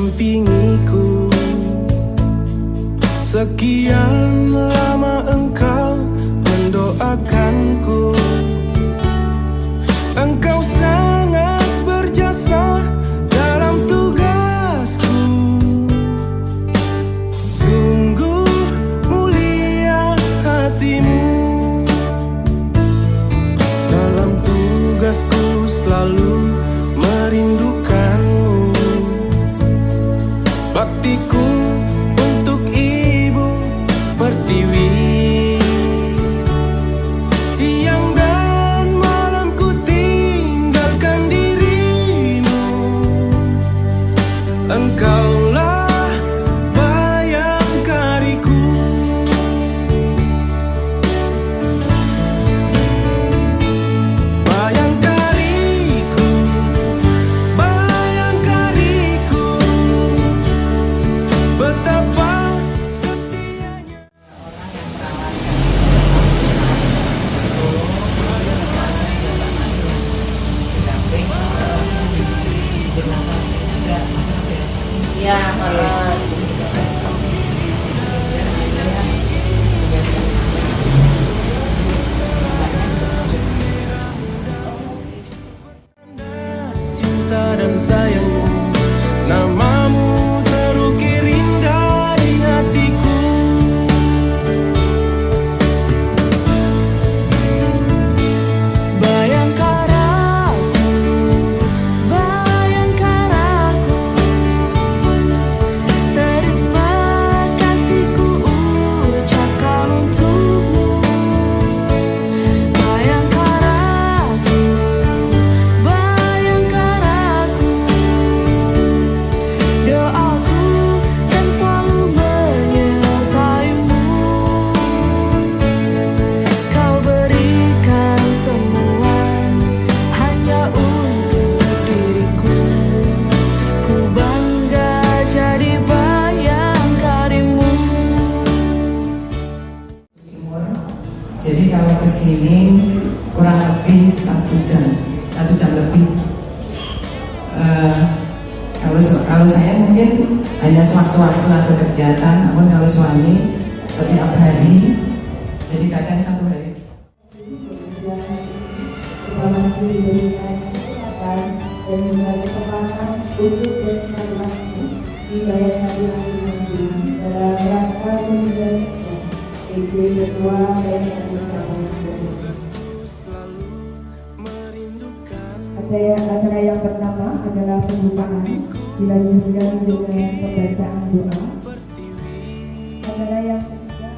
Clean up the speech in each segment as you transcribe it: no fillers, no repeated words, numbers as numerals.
mendampingiku. Sekian lama engkau mendoakanku. Engkau sangat berjasa dalam tugasku. Sungguh mulia hatimu. Dalam tugasku selalu merindukanmu. Baktiku untuk Ibu Pertiwi. Siang dan malam ku tinggalkan dirimu. Engkaulah bayangkariku. Bayangkariku, bayangkariku, betapa setianya. Ya, kalau Cinta dan sayangmu, namamu terukir indah di hatiku. Bayangkaraku, bayangkaraku, terima kasihku ucapkan untukmu. Bayangkaraku, bayangkaraku, doaku kan selalu menyertaimu. Kau berikan semua hanya untuk diriku. Ku bangga jadi bayangkarimu. Jadi kalau kesini kurang lebih 1 jam lebih. Kalau saya mungkin hanya sewaktu-waktu atau kegiatan, namun kalau suami setiap hari, jadi kadang 1 hari. Informasi diberikan kesempatan dan juga kesempatan untuk bersilaturahmi di Yayasan Dilanjutkan dalam rangka kunjungan kerja Ketua Yayasan Dilanjutkan. Acara yang pertama adalah pembukaan, dilanjutkan dengan pembacaan doa. Acara yang ketiga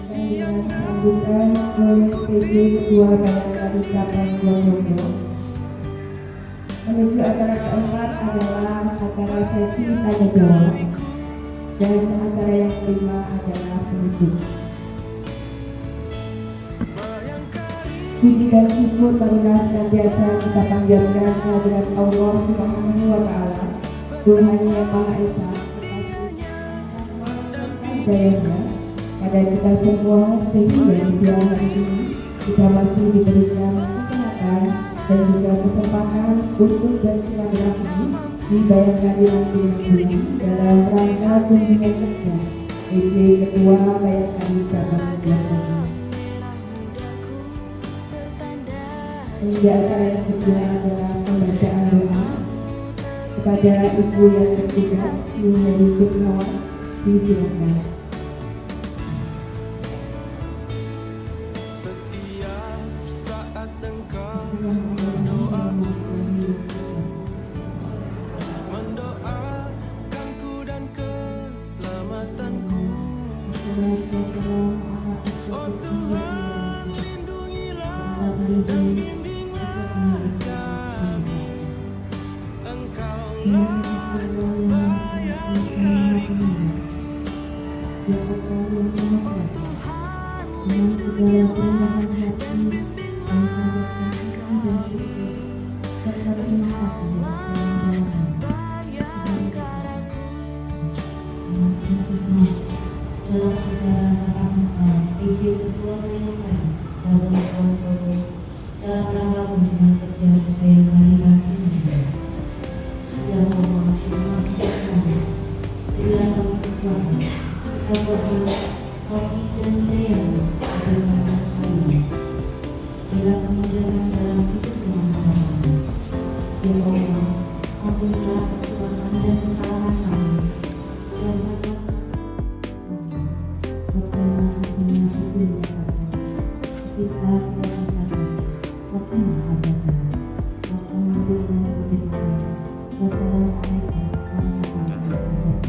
dilanjutkan dengan sambutan oleh PJ Ketua Bayangkari Cabang Wonosobo. Menuju acara keempat adalah acara sesi tanya jawab, dan acara yang kelima adalah penutup. Puji dan syukur marilah senantiasa kita panjatkan kehadirat Allah Subhanahu wa Ta'ala, Tuhan yang Maha Esa, dayanya pada kita semua, sehingga di hari ini kita masih diberikan kesehatan dan juga kesempatan untuk bersilaturahmi di Bayangkari Dilanjutkan dalam rangka kunjungan kerja PJ Ketua Bayangkari Cabang Dilanjutkan. Hingga acara yang kedua adalah pembacaan doa kepada ibu yang bertugas menjadi Kurnawan, disilakan. Setiap saat engkau berdoa untukku, mendoakanku dan keselamatanku. Oh Tuhan, lindungilah dan bimbinglah kami. Engkaulah bayangkariku. Oh Tuhan, lindungilah dan bimbinglah kami. Bayangkaraku. Dalam acara PJ Ketua Bayangkari Cabang Wonosobo dalam rangka kunjungan kerja Bayangkari Dilanjutkan yang memuat semua itu menyatakan ketika kita mengatakan waktu mengatakan waktu memberikan kebenaran wassalamualaikum warahmatullahi wabarakatuh.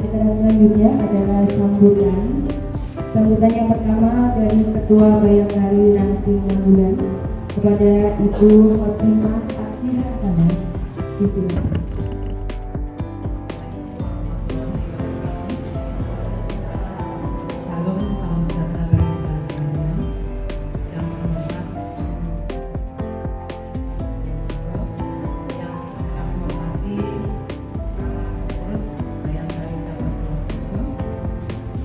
Acara selanjutnya adalah sambutan yang pertama dari Ketua Bayangkari Langsing Magulan kepada Ibu Fatimah Akhir Hasanah. Dipersilakan. Shalom, salam sejahtera bagi kita sekalian. Yang terhormat, yang kami hormati para pengurus Bayangkari Cabang Purwokerto,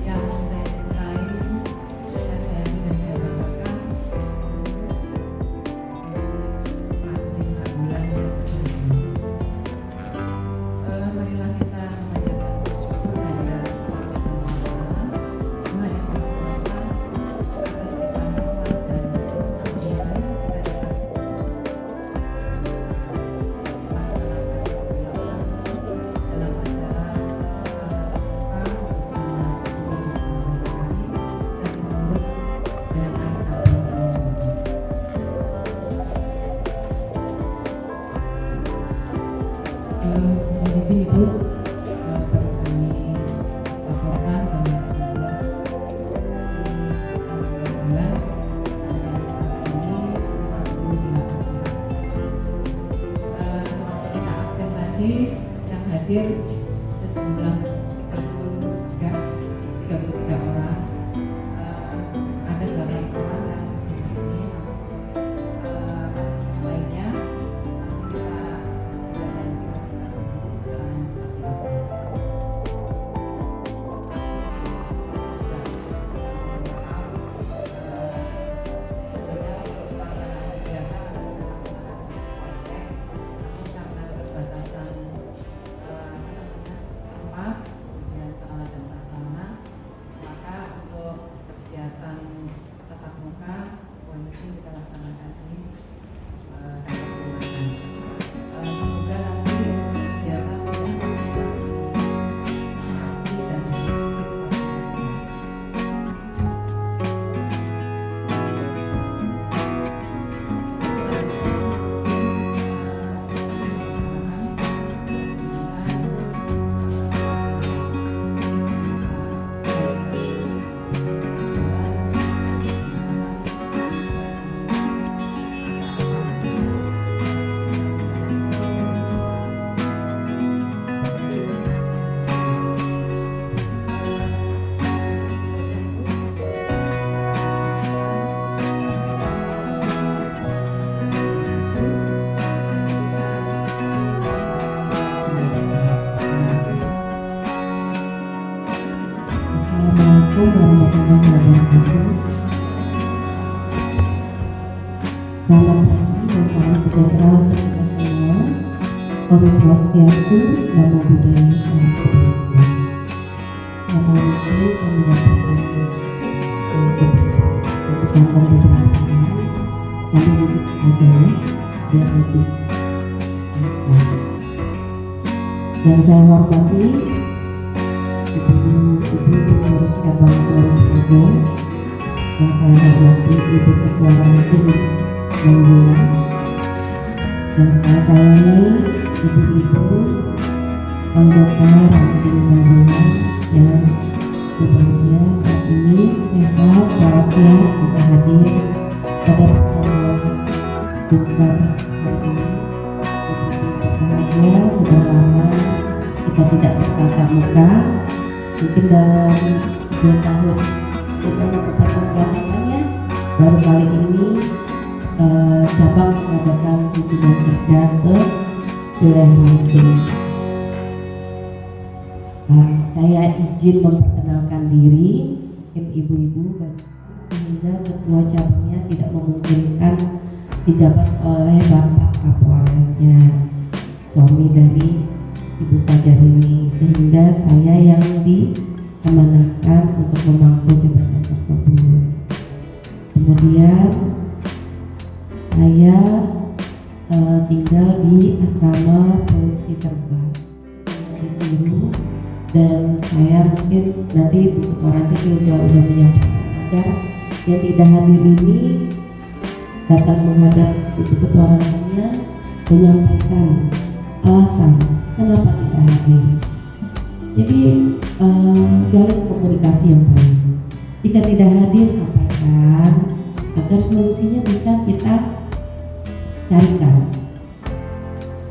yang saya cintai, saya sayangi dan saya banggakan, Langsing Magulan yang terhormat. Marilah kita memanjatkan puji syukur dan Allah Subhanahu wa Ta'ala, Tuhan yang Maha Kuasa, atas limpahan rahmat dan kemudahan kita dapat melaksanakan dalam acara Salat Berbuka bersama Ibu Bayangkari dan pengurus Bayangkari Cabang Purwokerto. Mohon izin Ibu, dapat kami laporkan bahwa Alhamdulillah kita absen tadi yang hadir sejumlah 33 orang. Ada 8 orang yang izin di sini, lainnya masih kita dan kita laksanakan ini semoga nanti kegiatan Assalamualaikum warahmatullahi wabarakatuh. Selamat pagi dan salam sejahtera untuk kita semua. Om Swastiastu, Namo Buddhaya, Salam Kebajikan. Karena itu kami dapat untuk pesantren beberapa kami duduk saja biar lebih enak. Dan saya hormati Ibu pengurus cabang Purwokerto, yang saya hormati Ibu Ketua Langsing Magulan, yang saya sayangi ibu-ibu anggota Langsing Magulan yang berbahagia saat ini sehat walafiat bisa hadir pada pertemuan buka hari ini. Ibu-ibu berbahagia, sudah lama kita tidak bertatap muka. Mungkin dalam 2 tahun kita mendapatkan belakangannya, baru kali ini cabang mengadakan kunjungan kerja ke wilayah Langsing. Saya izin memperkenalkan diri, mungkin ibu-ibu, sehingga ketua cabangnya tidak memungkinkan dijabat oleh Bapak Kapolresnya, suami dari Ibu Fajar ini, sehingga saya yang diamanahkan untuk memangku jabatan tersebut. Kemudian saya tinggal di asrama polisi terbang di Biru, dan saya mungkin nanti Bu Ketua Ransi juga udah menyampaikan agar yang tidak hadir ini datang menghadap Ibu Ketua Ransinya menyampaikan alasan kenapa tidak hadir. Jadi jalin komunikasi yang baik. Jika tidak hadir, sampaikan agar solusinya bisa kita carikan.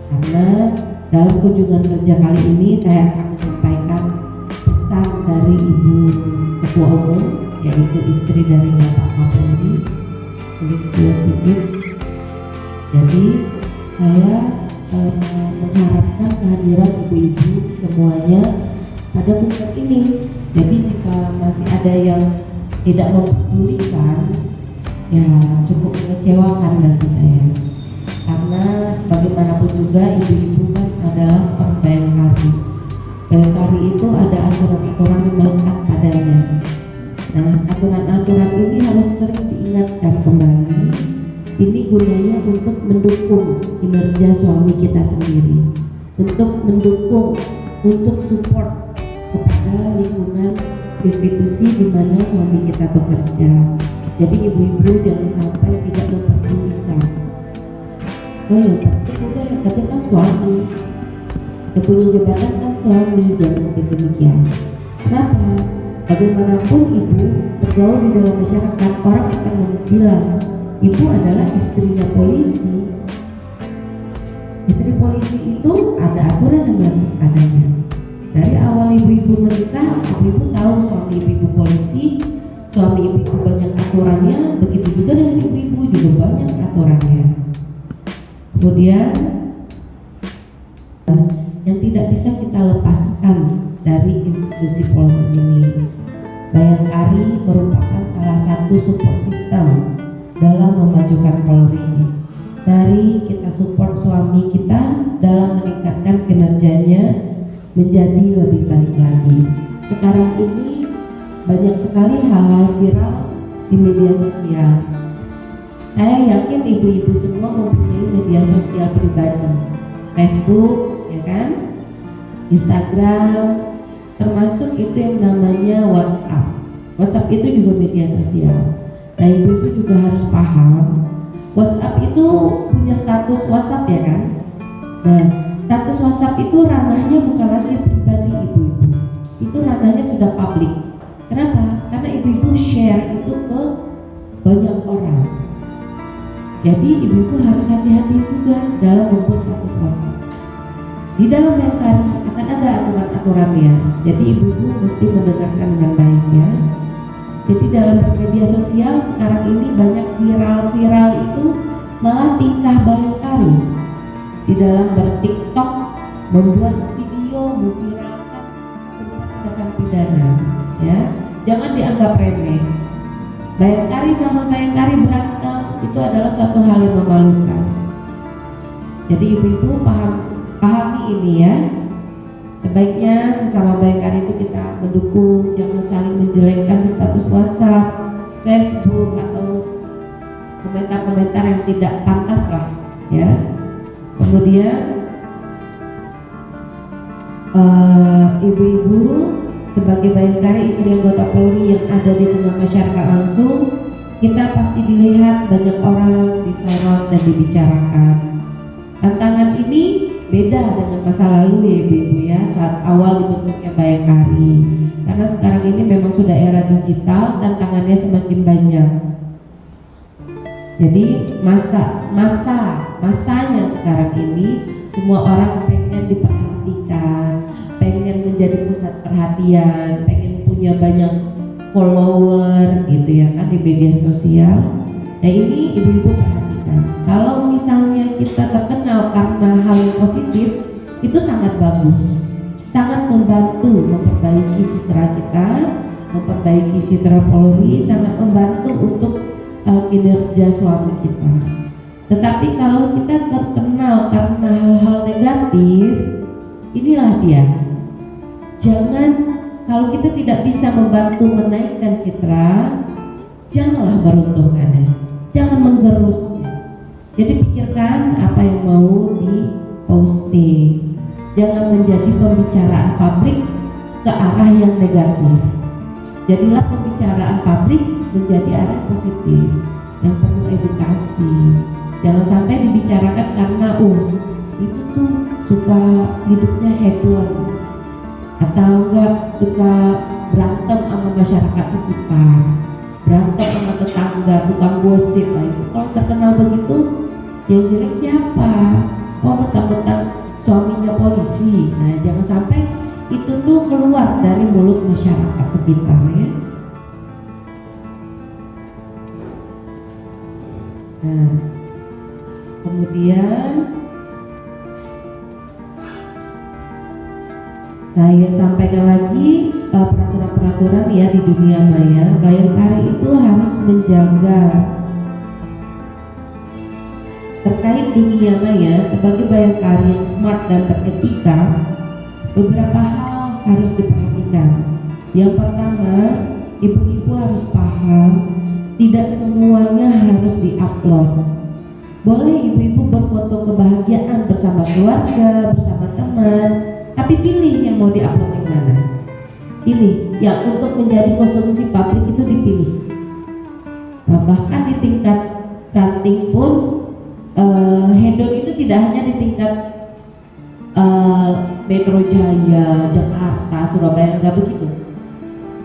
Karena dalam kunjungan kerja kali ini saya akan menyampaikan pesan dari Ibu Ketua Umum, yaitu istri dari Bapak Kapolri, Sulistyo Sigit. Jadi saya mengharapkan kehadiran ibu-ibu semuanya pada puncak ini. Jadi jika masih ada yang tidak mempedulikan, ya cukup mengecewakan bagi saya. Karena bagaimanapun juga ibu-ibu kan adalah seperti Bayangkari. Bayangkari itu ada aturan-aturan yang melekat padanya. Nah, aturan-aturan ini harus sering diingatkan kembali. Ini gunanya untuk mendukung kinerja suami kita sendiri, untuk mendukung, untuk support kepada lingkungan institusi di mana suami kita bekerja. Jadi ibu-ibu jangan sampai tidak memperdulikan. Oh ya, udah yang kerja kan suami, yang punya jabatan kan suami, jangan sampai demikian. Kenapa? Bagaimanapun ibu bergaul di dalam masyarakat, orang akan bilang ibu adalah istrinya polisi. Istri polisi itu ada aturan yang berlaku padanya. Dari awal ibu-ibu menikah, ibu tahu suami ibu polisi, suami ibu banyak aturannya, begitu juga dengan ibu-ibu juga banyak aturannya. Kemudian yang tidak bisa kita lepaskan dari institusi Polri ini, Bayangkari merupakan salah satu support system dalam memajukan Polri. Mari kita support suami kita dalam meningkatkan kinerjanya menjadi lebih baik lagi. Sekarang ini banyak sekali hal-hal viral di media sosial. Saya yakin ibu-ibu semua mempunyai media sosial pribadi, Facebook, ya kan, Instagram, termasuk itu yang namanya WhatsApp. WhatsApp itu juga media sosial. Nah, ibu-ibu juga harus paham, WhatsApp itu punya status WhatsApp, ya kan. Nah, status WhatsApp itu ranahnya bukan lagi pribadi ibu-ibu, itu ranahnya sudah publik. Kenapa? Karena ibu-ibu share itu ke banyak orang. Jadi ibu-ibu harus hati-hati juga dalam membuat satu WhatsApp. Di dalam Bayangkari akan ada aturan-aturannya. Jadi ibu-ibu mesti mendengarkan dengan baik, ya. Jadi dalam media sosial sekarang ini banyak viral-viral itu malah tingkah Bayangkari. Di dalam ber-TikTok, membuat video, memviralkan sebuah tindakan pidana, ya. Jangan dianggap remeh. Bayangkari sama Bayangkari berantem itu adalah suatu hal yang memalukan. Jadi ibu-ibu pahami ini, ya. Sebaiknya sesama Bayangkari itu kita mendukung, jangan saling menjelekkan di status WhatsApp, Facebook, atau komentar-komentar yang tidak pantas lah, ya. Kemudian ibu-ibu sebagai Bayangkari, istri anggota Polri yang ada di tengah masyarakat langsung, kita pasti dilihat banyak orang, disorot dan dibicarakan. Tantangan ini beda dengan masa lalu, ya ibu-ibu, ya, saat awal dibentuknya Bayangkari. Karena sekarang ini memang sudah era digital, tantangannya semakin banyak. Jadi masanya sekarang ini semua orang pengen diperhatikan, pengen menjadi pusat perhatian, pengen punya banyak follower gitu, ya kan, di media sosial. Nah, ini ibu-ibu perhatikan. Kalau misalnya kita terkenal karena hal yang positif, itu sangat bagus, sangat membantu memperbaiki citra kita, memperbaiki citra Polri, sangat membantu untuk kinerja suami kita. Tetapi kalau kita terkenal karena hal-hal negatif, inilah dia. Jangan, kalau kita tidak bisa membantu menaikkan citra, janganlah meruntuhkannya, jangan menggerusnya. Jadi pikirkan apa yang mau di-posting. Jangan menjadi pembicaraan publik ke arah yang negatif. Jadilah pembicaraan publik menjadi arah positif yang perlu edukasi. Jangan sampai dibicarakan karena itu tuh suka hidupnya hedon atau enggak suka berantem sama masyarakat sekitar, berantem sama tetangga, tukang gosip lah itu. Kalau terkenal begitu, yang jelek siapa? Oh, mentang-mentang suaminya polisi. Nah, jangan sampai itu tuh keluar dari mulut masyarakat sekitar ya. Nah, kemudian saya sampaikan lagi peraturan-peraturan ya di dunia maya. Bayangkari itu harus menjaga terkait dunia maya sebagai bayangkari yang smart dan beretika. Beberapa hal harus diperhatikan. Yang pertama, ibu-ibu harus paham tidak semuanya harus diupload. Boleh ibu-ibu berfoto kebahagiaan bersama keluarga, bersama teman, tapi pilih yang mau diupload yang mana. Pilih yang untuk menjadi konsumsi publik itu dipilih. Nah, bahkan di tingkat ranting pun hedon itu tidak hanya di tingkat Metro Jaya, Jakarta, Surabaya, enggak begitu.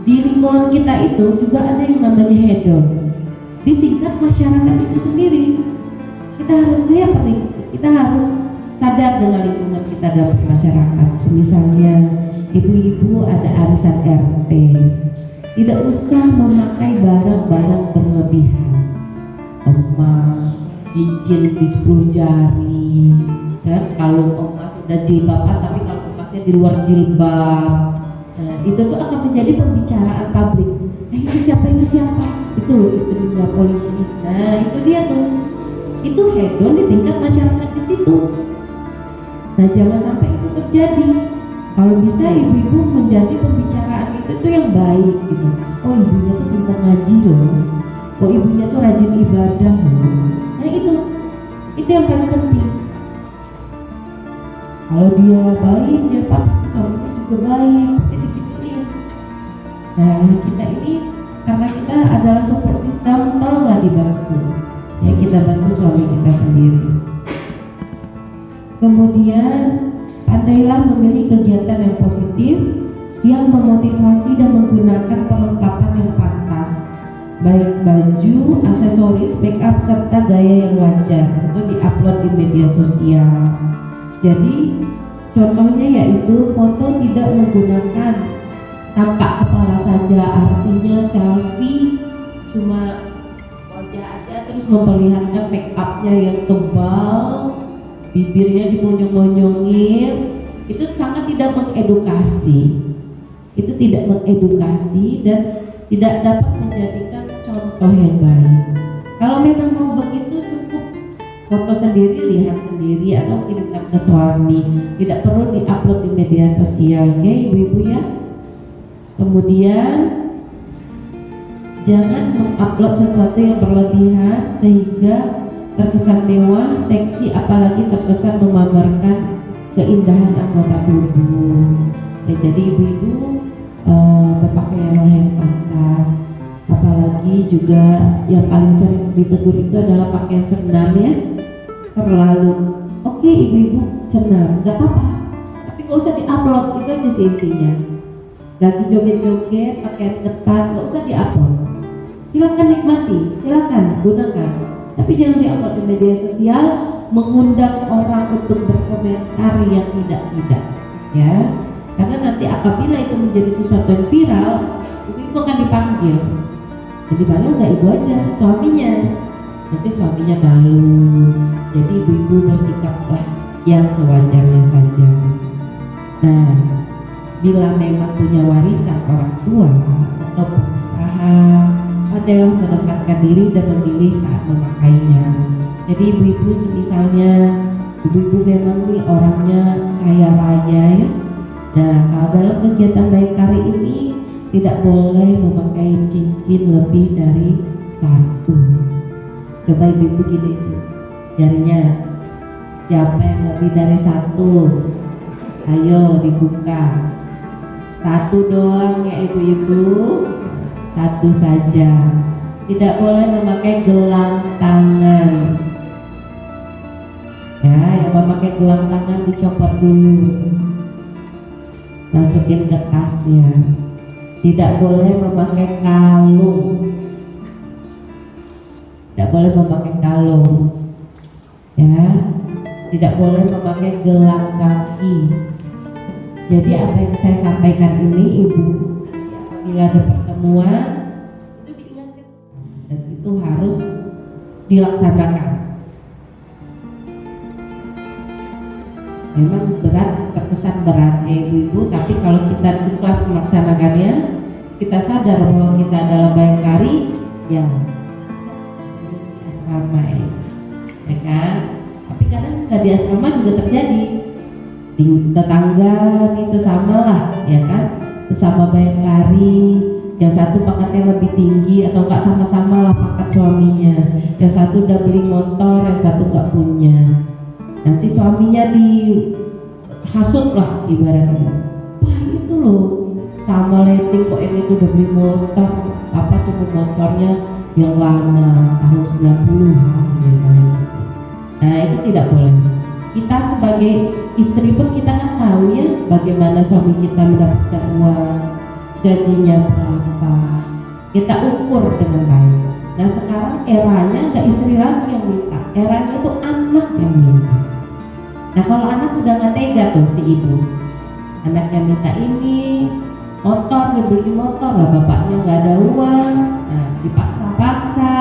Di lingkungan kita itu juga ada yang namanya hedon. Di tingkat masyarakat itu sendiri, kita harus lihat nih, kita harus sadar dengan lingkungan kita dalam masyarakat. Misalnya ibu-ibu ada arisan RT, tidak usah memakai barang-barang berlebihan, emas, cincin di 10 jari, kan? Kalau emas sudah jilbaban, tapi kalau emasnya di luar jilbab, nah, itu tuh akan menjadi pembicaraan publik. Itu siapa? Itu loh istrinya polisi. Nah, itu dia tuh. Itu hedon di tingkat masyarakat di situ. Nah, jangan sampai itu terjadi. Kalau bisa ibu-ibu menjadi pembicaraan itu tuh yang baik gitu. Oh, ibunya tuh pintar ngaji loh. Oh, ibunya tuh rajin ibadah loh. Nah, itu yang paling penting. Kalau dia baik, dia pasti suaminya juga baik. Jadi dipikir. Nah, kita ini karena kita adalah support system, tolonglah dibantu. Ya, kita bantu suami kita sendiri. Kemudian pandailah memilih kegiatan yang positif yang memotivasi dan menggunakan perlengkapan yang pantas, baik baju, aksesoris, make up serta gaya yang wajar untuk diupload di media sosial. Jadi contohnya yaitu foto tidak menggunakan tampak kepala saja, artinya selfie cuma wajah aja terus memperlihatkan make upnya yang tebal, bibirnya dimonyong-monyongin. Itu sangat tidak mengedukasi. Itu tidak mengedukasi dan tidak dapat menjadikan contoh yang baik. Kalau memang mau begitu, cukup foto sendiri, lihat sendiri atau kirimkan ke suami. Tidak perlu diupload di media sosial, oke ibu-ibu ya. Kemudian jangan mengupload sesuatu yang berlebihan sehingga terkesan mewah, seksi, apalagi terkesan memamerkan keindahan anggota tubuh. Ya, jadi ibu-ibu berpakaian yang pantas. Apalagi juga yang paling sering ditegur itu adalah pakaian senam ya, terlalu. Oke, ibu-ibu senam, nggak apa-apa, tapi nggak usah diupload. Itu aja sih intinya. Lagi joget-joget, pakaian ketat, nggak usah diupload. Silakan nikmati, silakan gunakan, tapi jangan diupload di media sosial, mengundang orang untuk berkomentar yang tidak, ya. Karena nanti apabila itu menjadi sesuatu yang viral, ibu akan dipanggil. Jadi malu nggak ibu aja, suaminya. Nanti suaminya malu. Jadi ibu-ibu bersikaplah yang sewajarnya saja. Nah, bila memang punya warisan orang tua atau pengusaha, adalah menempatkan diri dan memilih saat memakainya. Jadi ibu-ibu misalnya, ibu-ibu memang nih orangnya kaya raya ya. Nah, dalam kegiatan Bayangkari ini tidak boleh memakai cincin lebih dari 1. Coba ibu-ibu gini, jarinya. Siapa yang lebih dari satu? Ayo dibuka. Satu doang ya ibu-ibu, satu saja. Tidak boleh memakai gelang tangan. Ya, yang memakai gelang tangan dicopot dulu, masukin ke tasnya. Tidak boleh memakai kalung. Tidak boleh memakai kalung. Ya, tidak boleh memakai gelang kaki. Jadi apa yang saya sampaikan ini ibu, apabila ada pertemuan itu diingatkan dan itu harus dilaksanakan. Memang berat, terkesan berat ya ibu-ibu, tapi kalau kita ikhlas melaksanakannya, kita sadar bahwa kita adalah bayangkari, ya asrama ya kan. Tapi kadang di asrama juga terjadi di tetangga, di sesama lah ya kan, sesama bayangkari, yang satu pangkatnya lebih tinggi atau enggak sama-sama lah pangkat suaminya, yang satu udah beli motor, yang satu enggak punya. Nanti suaminya dihasut lah ibaratnya, wah itu loh sama letting kok ini tuh udah beli motor, apa tuh motornya yang lama tahun 90-an ya. Nah itu tidak boleh. Kita sebagai istri pun kita kan tahu ya bagaimana suami kita mendapatkan uang, gajinya berapa, kita ukur dengan baik. Nah sekarang eranya nggak istri lagi yang minta, eranya itu anak yang minta. Nah kalau anak udah nggak tega tuh si ibu, anaknya minta ini motor, dibeli motor lah, bapaknya nggak ada uang, nah dipaksa-paksa,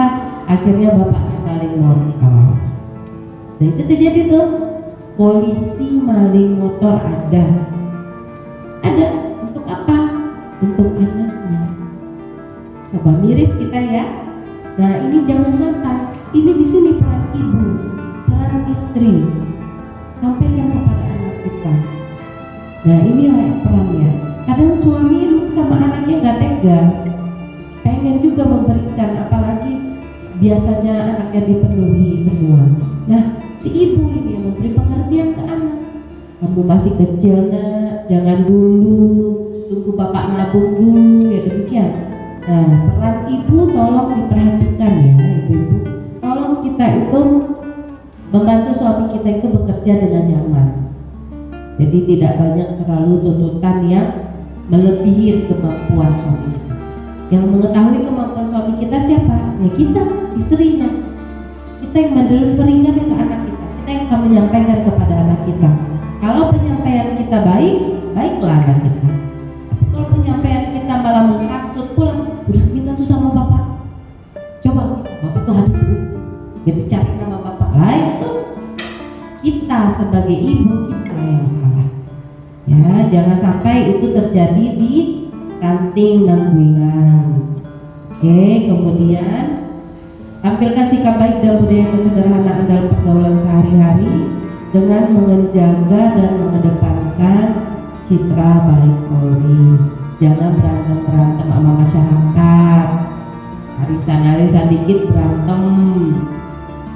akhirnya bapaknya maling motor. Nah itu terjadi tuh, polisi maling motor ada untuk apa? Untuk anaknya. Coba miris kita ya. Nah ini jangan sampai, ini di sini peran ibu, peran istri, sampaikan kepada anak kita. Nah inilah perannya. Kadang suami sama anaknya nggak tega, pengen juga memberikan, apalagi biasanya anaknya dipenuhi semua. Nah si ibu ini yang memberi pengertian ke anak, kamu masih kecil nak, jangan dulu, tunggu bapak nabung dulu, ya demikian. Nah peran ibu tolong diperhatikan ya ibu-ibu, tolong kita itu membantu suami kita itu bekerja dengan nyaman. Jadi tidak banyak terlalu tuntutan yang melebihi kemampuan suami kita. Yang mengetahui kemampuan suami kita siapa? Ya kita, istrinya. Kita yang mendeliverynya ke anak kita, kita yang akan menyampaikan kepada anak kita. Kalau penyampaian kita baik, baiklah anak kita. Kalau penyampaian kita malah menghasut pulang, udah minta tuh sama bapak, coba bapak tuh hadir dulu, jadi cari nama bapak lain tuh. Kita sebagai ibu kita yang salah. Ya, jangan sampai itu terjadi di ranting 6 bulan. Oke, kemudian tampilkan sikap baik dan budaya kesederhanaan dalam pergaulan sehari-hari dengan menjaga dan mengedepankan citra baik Polri. Jangan berantem sama masyarakat, arisan dikit berantem.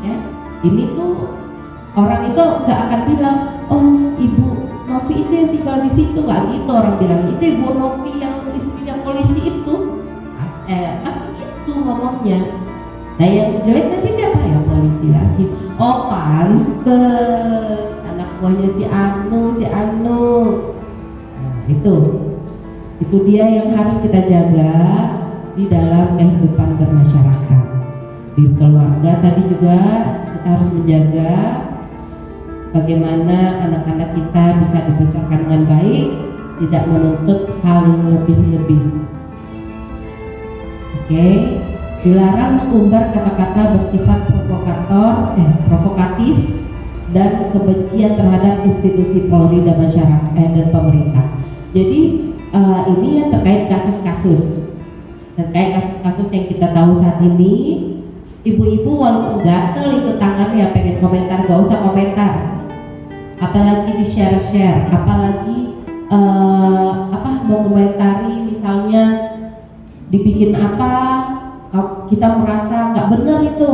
Ya, ini tuh orang itu nggak akan bilang, oh ibu Novi itu yang tinggal di situ, nggak gitu orang bilang. Itu ibu Novi yang istrinya polisi itu, pasti itu ngomongnya. Nah yang jelek nanti siapa ya? Polisi lagi. Oh pantes anak buahnya si Anu. Nah, itu dia yang harus kita jaga di dalam kehidupan bermasyarakat. Di keluarga tadi juga kita harus menjaga bagaimana anak-anak kita bisa dibesarkan dengan baik, tidak menuntut hal yang lebih-lebih. Oke. Dilarang mengumbar kata-kata bersifat provokatif dan kebencian terhadap institusi Polri dan masyarakat dan pemerintah. Jadi ini ya terkait kasus-kasus yang kita tahu saat ini. Ibu-ibu walaupun gatel ikut tangannya pengen komentar, gak usah komentar, apalagi di share, apalagi mau komentari misalnya dibikin apa, kita merasa nggak benar itu,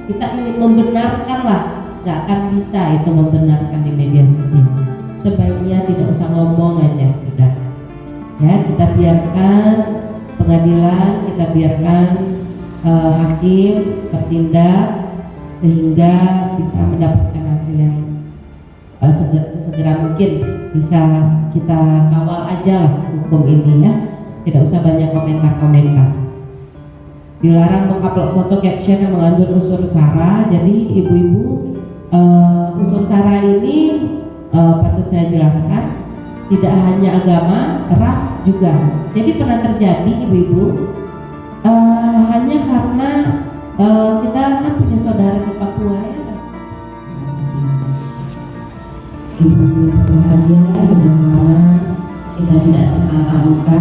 kita ingin membenarkan lah nggak akan bisa itu membenarkan di media sosial. Sebaiknya tidak usah ngomong aja sudah. Ya, kita biarkan pengadilan, kita biarkan hakim bertindak sehingga bisa mendapatkan hasil yang sesegera mungkin. Bisa kita kawal aja lah hukum ini ya, tidak usah banyak komentar-komentar. Dilarang mengupload foto caption yang mengandung unsur sara. Jadi ibu-ibu, unsur sara ini patut saya jelaskan, tidak hanya agama, ras juga. Jadi pernah terjadi ibu-ibu, hanya karena kita kan punya saudara di Papua ya. Ibu bahagia sudah lama kita tidak tatap muka.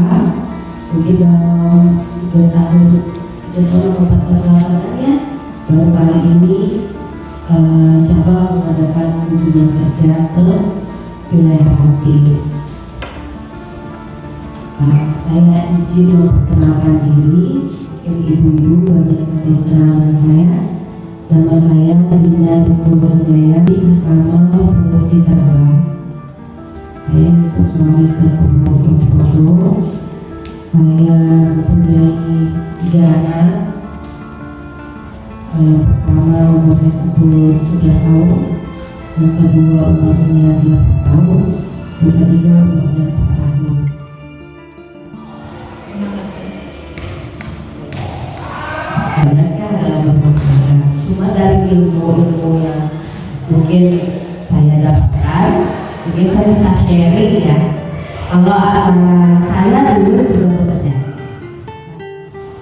Mungkin dalam 3 tahun 4 tahun ya, baru kali ini cabang mengadakan kunjungan kerja ke wilayah Pati. Saya izin memperkenalkan diri. Ibu-ibu banyak yang kenal saya. Nama saya Dinda Dikosanjaya di Mahkamah Provinsi Terbang. Saya itu suami ke Purwokerto. Saya mempunyai 3 anak. Pertama umurnya 11 tahun, yang kedua umurnya 8 tahun, yang ketiga umurnya 4 tahun. Sebenarnya dalam berbicara, cuma dari ilmu-ilmu yang mungkin saya dapatkan, mungkin saya bisa sharing ya. Kalau saya dulu juga bekerja,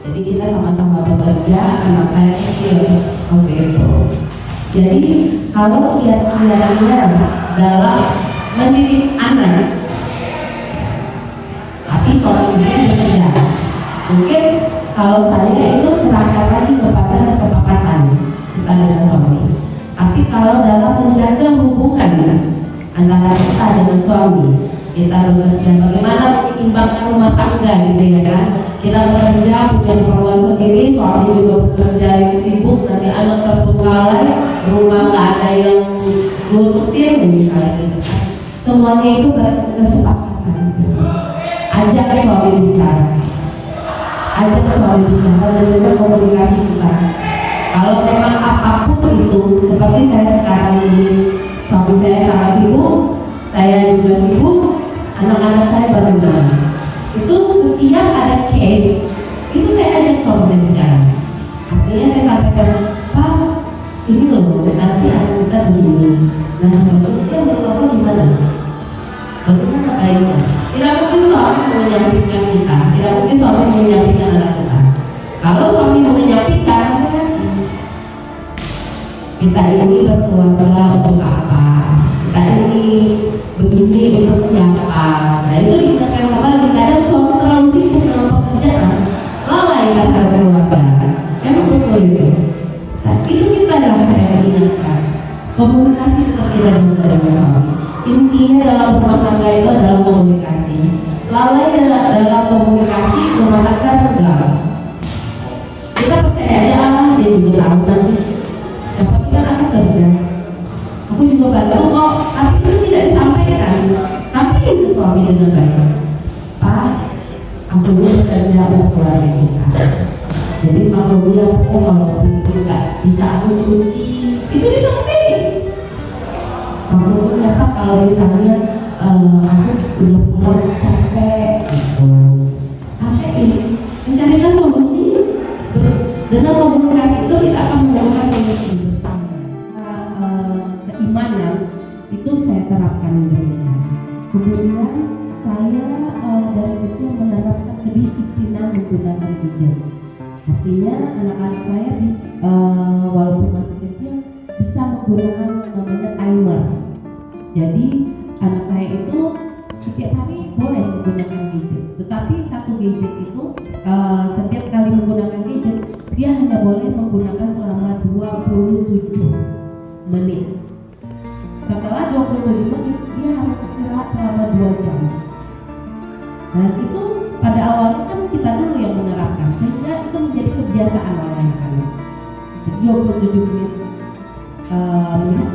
jadi kita sama-sama bekerja, anak saya kecil waktu itu. Jadi kalau kiat-kiatnya dalam mendidik anak, tapi suami saya bekerja, mungkin kalau saya itu serahkan lagi kepada kesepakatan kita dengan suami. Tapi kalau dalam menjaga hubungan antara kita dengan suami, kita bekerja, bagaimana menyeimbangkan rumah tangga gitu ya kan? Kita bekerja punya keperluan sendiri, suami juga bekerja yang sibuk, nanti anak terbengkalai, rumah nggak ada yang ngurusin misalnya gitu kan. Semuanya itu kesepakatan. Ajak suami bicara. Ajak suami bicara dan juga komunikasi kita. Kalau memang apapun itu, seperti saya sekarang ini, suami saya sangat sibuk, saya juga sibuk, anak-anak saya berkembang. Itu setiap ada case, itu saya ajak suami saya bicara. Artinya saya sampaikan, Pak, ini loh, nanti anak kita begini. Nah, bagusnya menurut gimana? Bagaimana baiknya? Tidak mungkin suami menyampaikan kita, tidak mungkin suami menyampaikan anak kita. Kalau suami menyampaikan, kita ini berkeluarga untuk apa? Kita ini begini untuk siapa? Nah itu dikatakan kembali. Kadang suami terlalu sibuk dengan pekerjaan, lalai terhadap keluarga. Memang betul itu. Nah, itu kita yang saya ingatkan. Komunikasi tetap tidak bisa dengan suami. Intinya dalam rumah tangga itu adalah komunikasi. Lalai dalam komunikasi rumah tangga enggak. Kita percaya aja Allah, dia juga tahu nanti. Yang penting kan aku kerja, aku juga bantu kok. Tapi itu tidak disampaikan. Sampaikan ke suami dengan baik. Pak, aku bekerja untuk keluarga kita. Jadi maklum dia, kalau itu nggak bisa aku cuci, itu disampaikan. Maklum ya Pak, kalau misalnya aku udah pulang capek, gitu. Sampaikan, mencarikan solusi. Dengan komunikasi itu kita akan menemukan solusi bersama. Keimanan itu saya terapkan dirinya. Kemudian saya dari kecil menerapkan kedisiplinan menggunakan gadget. Artinya anak-anak saya walaupun masih kecil bisa menggunakan namanya timer. Jadi anak saya itu setiap hari boleh menggunakan gadget. Tetapi satu gadget itu setiap kali menggunakan gadget dia hanya boleh menggunakan selama 27 menit. Setelah 27 menit dia harus istirahat selama 2 jam. Dan itu pada awalnya kan kita dulu yang menerapkan, sehingga itu menjadi kebiasaan oleh anak-anak. 27 menit melihat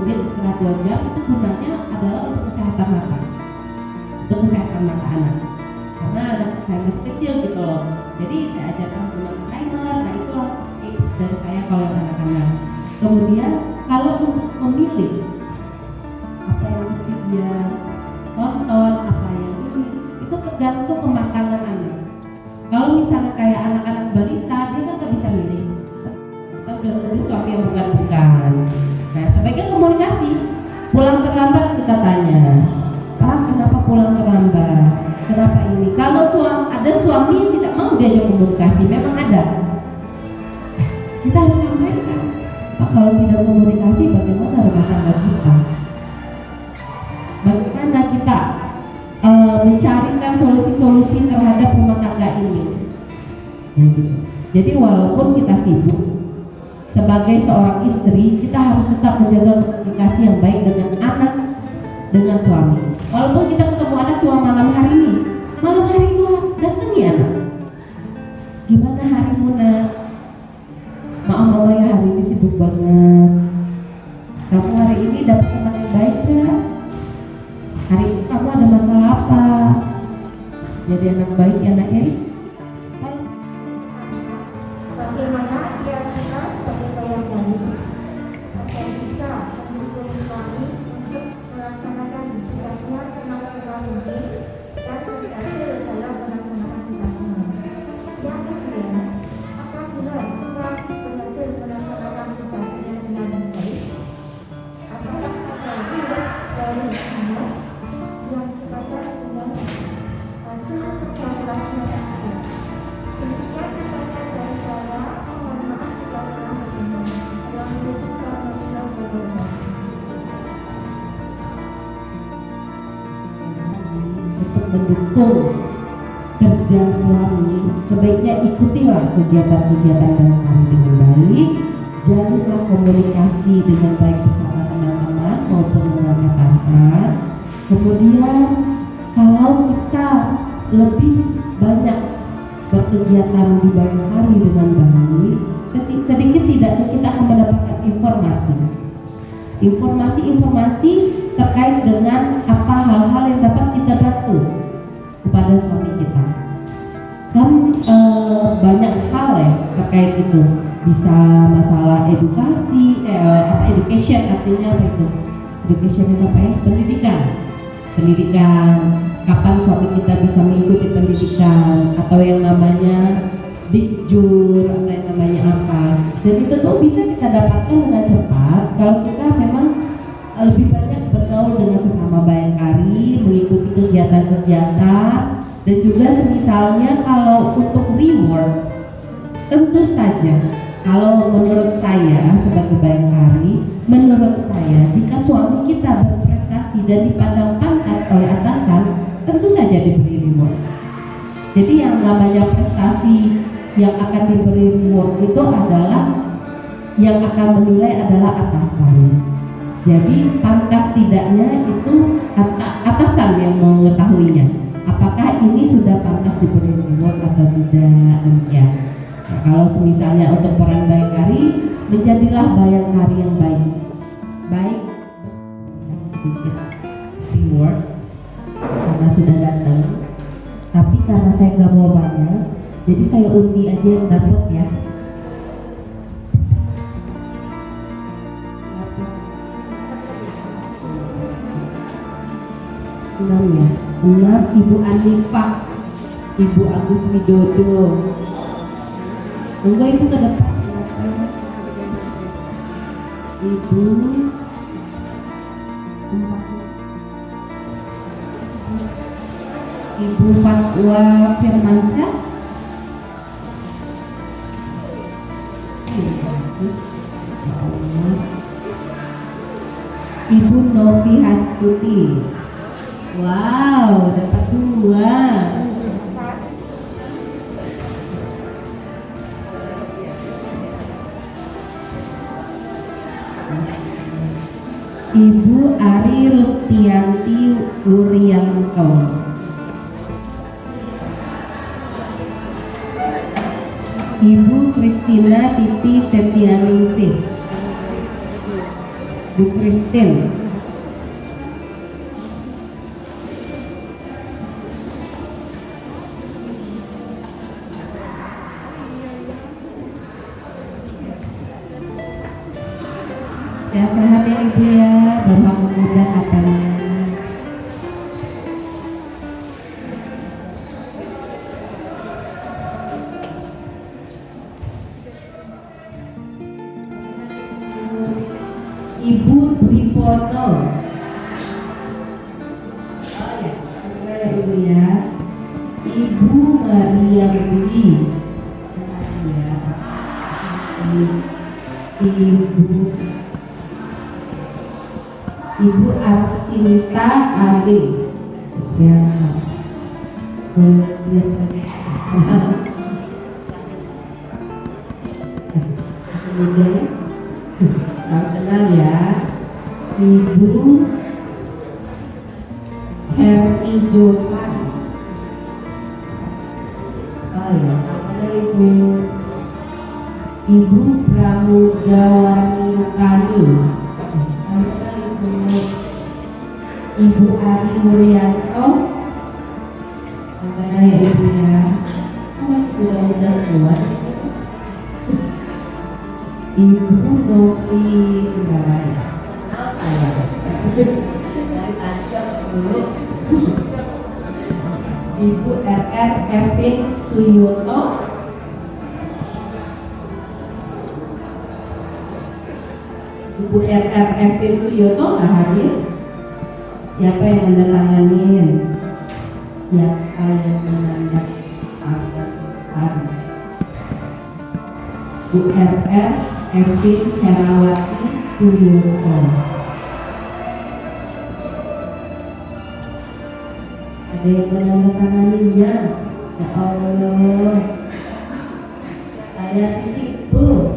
kemudian istirahat 2 jam, itu gunanya adalah untuk kesehatan mata, untuk kesehatan mata anak. Karena anak saya masih kecil gitu loh, jadi saya ajarkan menggunakan timer. Nah itulah tips dari saya kalau yang anak-anak. Kemudian kalau untuk memilih apa yang mesti dia tonton, apa yang ini, itu tergantung kematangan anak. Kalau misalnya kayak anak-anak balita, dia kan nggak bisa milih. Kita udah nulis suatu yang bukan-bukan. Nah, sebaiknya komunikasi. Pulang terlambat kita tanya, Pak, kenapa pulang terlambat? Kenapa ini? Kalau ada suami yang tidak mau diajak komunikasi, memang ada. Kita harus sampaikan, Pak, kalau tidak komunikasi, bagaimana rumah tangga kita? Bagaimana kita mencarikan solusi-solusi terhadap rumah tangga ini? Nah, gitu. Jadi walaupun kita sibuk, sebagai seorang istri, kita harus tetap menjaga komunikasi yang baik dengan anak, dengan suami. Walaupun kita ketemu anak cuma malam hari ini datangi anak. Gimana harimu nak? Maaf mama ya, hari ini sibuk banget. Kamu hari ini dapat teman yang baik gak? Hari ini kamu ada masalah apa? Jadi anak baik ya nak ya. Bagaimana dia kita sebagai bayang dari agar bisa mendukung suami untuk melaksanakan tugasnya semaksimal mungkin dan berhasil dalam melaksanakan tugasnya. Yang kedua, apabila suami berhasil melaksanakan tugasnya dengan baik, apakah ada riwayat dari dinas yang sepadan dengan hasil kerja kerasnya tersebut? Demikian pertanyaan dari saya. Mohon maaf jika kurang berkenan. Assalamualaikum warahmatullahi wabarakatuh. Untuk mendukung kerja suami, sebaiknya ikutilah kegiatan-kegiatan dalam hari dengan baik, jalinlah komunikasi dengan baik bersama teman-teman maupun dengan rekan-rekan. Kemudian kalau kita lebih banyak berkegiatan di banyak hari dengan baik, sedikit tidaknya kita akan mendapatkan informasi terkait dengan apa hal-hal yang dapat kita bantu kepada suami kita. Kan banyak hal ya terkait itu, bisa masalah edukasi, education artinya apa itu? Education itu apa ya? Pendidikan. Kapan suami kita bisa mengikuti pendidikan, atau yang namanya dikjur, atau yang namanya apa. Dan itu tuh bisa kita dapatkan dengan cepat kalau kita memang lebih banyak bergaul dengan sesama bayangkari, mengikuti kegiatan-kegiatan, dan juga misalnya kalau untuk reward, tentu saja kalau menurut saya sebagai bayangkari, menurut saya jika suami kita berprestasi dan dipandang pantas oleh atasan, tentu saja diberi reward. Jadi yang namanya prestasi yang akan diberi reward itu adalah yang akan menilai adalah atasan. Jadi pantas tidaknya itu atasan yang mengetahuinya. Apakah ini sudah pantas diberi reward atau tidak, demikian. Nah, kalau misalnya untuk peran bayangkari, menjadilah bayangkari yang baik sedikit reward karena sudah datang, tapi karena saya nggak mau banyak, jadi saya undi aja yang dapat ya. Enam Ibu Anifah, Ibu Agus Widodo. Enggak, itu ke depan. Ibu Fatwa Firmansyah. Ibu Novi Hastuti. Wow, dapat 2. Ibu Ari Rustianti Wuryanto. Ibu Kristina Titi Setianingsih. Bu Christine. Sehat-sehat ya Ibu ya, Bapak muda katanya. Ibu Tripono. Oh ya, ya Ibu ya. Ibu Maria Budi. Ya. Ibu Arsinta Ade. Ya. Kemudian kenal ya, Ibu Heri Jovan. Oh ya, ada Ibu Pramugawati Kali. Ada Ibu Ari Muryanto. Ada ya Ibu ya, sudah kuat. Ibu Novi Surabaya. Kenal saya. Dari tadi dulu. Ibu RR Kevin Suyoto. Ibu RR Kevin Suyoto nggak hadir. Siapa yang menandatangani? Siapa yang menandatangani? Bu RR Kevin Herawati Suyoto. Ada yang menandatanganinya? Ya Allah, saya tipu.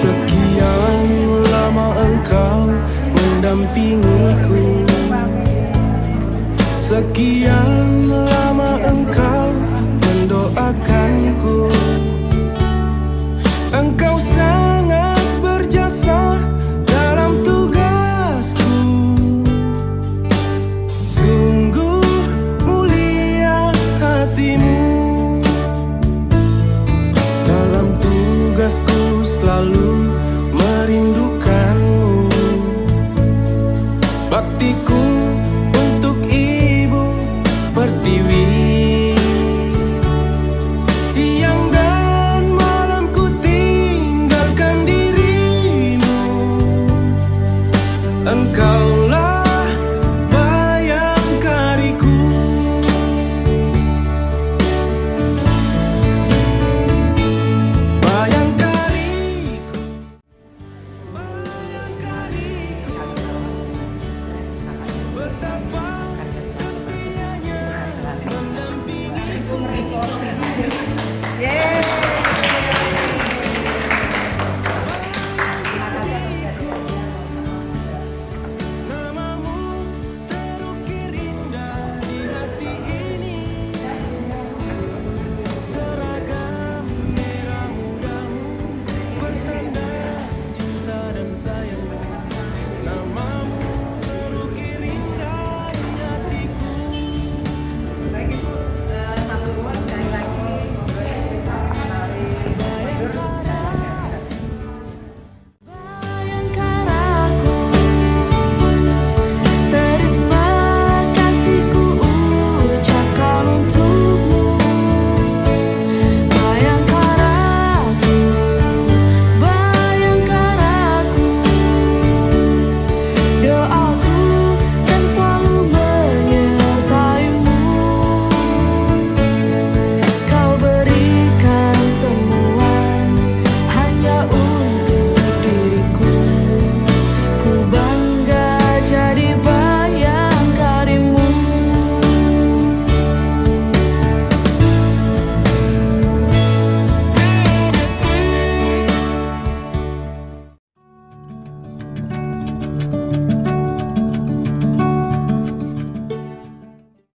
Sekian lama engkau mendampingiku, sekian